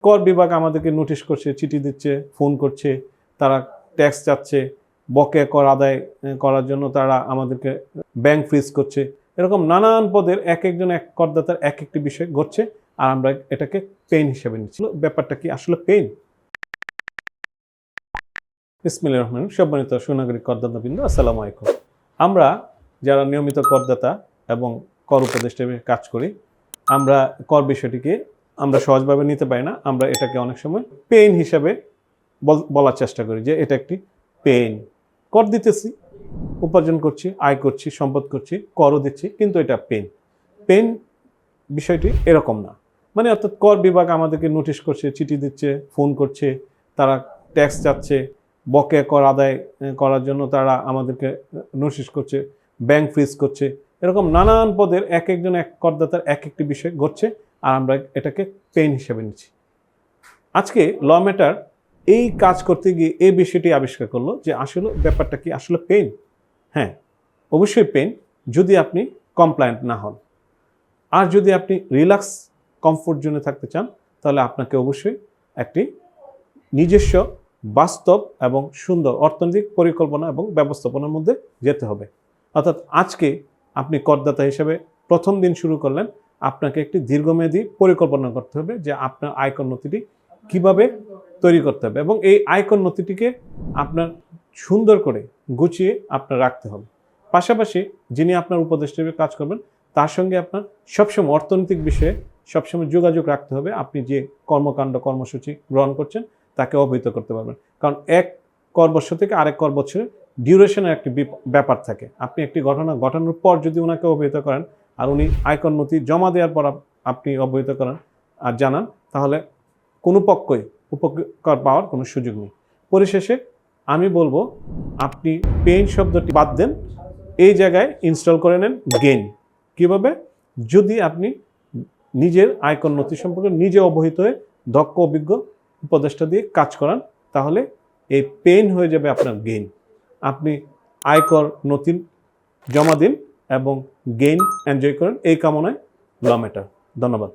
কর বিভাগ আমাদেরকে নোটিশ করছে, চিঠি দিচ্ছে, ফোন করছে, তারা ট্যাক্স চাচ্ছে, বকেয়া কর আদায় করার জন্য তারা আমাদেরকে ব্যাংক ফ্রিজ করছে। এরকম নানান পদের এক একজন এক করদাতার এক একটি বিষয় ঘটছে, আর আমরা এটাকে পেইন হিসেবে নিচ্ছি। ব্যাপারটা কি আসলে পেইন? বিসমিল্লাহির রহমানির রহিম। সম্মানিত সুনাগরিক করদাতাবৃন্দ, আসসালামু আলাইকুম। আমরা যারা নিয়মিত করদাতা এবং কর উপদেষ্টা হিসেবে কাজ করি, আমরা কর বিষয়টিকে আমরা সহজভাবে নিতে পারি না। আমরা এটাকে অনেক সময় পেইন হিসাবে বলার চেষ্টা করি যে এটা একটি পেইন। কর দিতেছি, উপার্জন করছি, আয় করছি, সম্পদ করছি, করও দিচ্ছি, কিন্তু এটা পেইন। পেইন বিষয়টি এরকম না। মানে অর্থাৎ কর বিভাগ আমাদেরকে নোটিশ করছে, চিঠি দিচ্ছে, ফোন করছে, তারা ট্যাক্স চাচ্ছে, বকেয়া কর আদায় করার জন্য তারা আমাদেরকে নোটিশ করছে, ব্যাংক ফ্রিজ করছে। এরকম নানান পদের এক একজন এক করদাতার এক একটি বিষয় ঘটছে, আর আমরা এটাকে পেইন হিসেবে নিচ্ছি। আজকে ল ম্যাটার এই কাজ করতে গিয়ে এই বিষয়টি আবিষ্কার করলো যে আসলে ব্যাপারটা কি আসলে পেইন? হ্যাঁ, অবশ্যই পেইন যদি আপনি কমপ্লায়েন্ট না হন। আর যদি আপনি রিল্যাক্স কমফোর্ট জোনে থাকতে চান, তাহলে আপনাকে অবশ্যই একটি নিজস্ব বাস্তব এবং সুন্দর অর্থনৈতিক পরিকল্পনা এবং ব্যবস্থাপনার মধ্যে যেতে হবে। অর্থাৎ আজকে আপনি করদাতা হিসেবে প্রথম দিন শুরু করলেন, আপনাকে একটি দীর্ঘমেয়াদী পরিকল্পনা করতে হবে যে আপনার আয়কর নথিটি কীভাবে তৈরি করতে হবে, এবং এই আয়কর নথিটিকে আপনার সুন্দর করে গুছিয়ে আপনার রাখতে হবে। পাশাপাশি যিনি আপনার উপদেষ্টা হিসেবে কাজ করবেন, তার সঙ্গে আপনার সবসময় অর্থনৈতিক বিষয়ে সবসময় যোগাযোগ রাখতে হবে। আপনি যে কর্মকাণ্ড কর্মসূচি গ্রহণ করছেন তাকে অবহিত করতে পারবেন, কারণ এক কর বছর থেকে আরেক কর বছরে ডিউরেশনের একটি ব্যাপার থাকে। আপনি একটি ঘটনা ঘটানোর পর যদি ওনাকে অবহিত করেন, আর উনি আয়কর নথি জমা দেওয়ার পর আপনি অবহিত করেন আর জানান, তাহলে কোনো পক্ষই উপকার পাওয়ার কোনো সুযোগ নেই। পরিশেষে আমি বলবো, আপনি পেইন শব্দটি বাদ দেন, এই জায়গায় ইনস্টল করে নেন গেইন। কীভাবে? যদি আপনি নিজের আয়কর নথি সম্পর্কে নিজে অবহিত হয়ে দক্ষ অভিজ্ঞ উপদেষ্টা দিয়ে কাজ করান, তাহলে এই পেইন হয়ে যাবে আপনার গেইন। আপনি আয়কর নথি জমা দিন এবং গেইন এনজয় করেন, এই কামনায় ল ম্যাটার। ধন্যবাদ।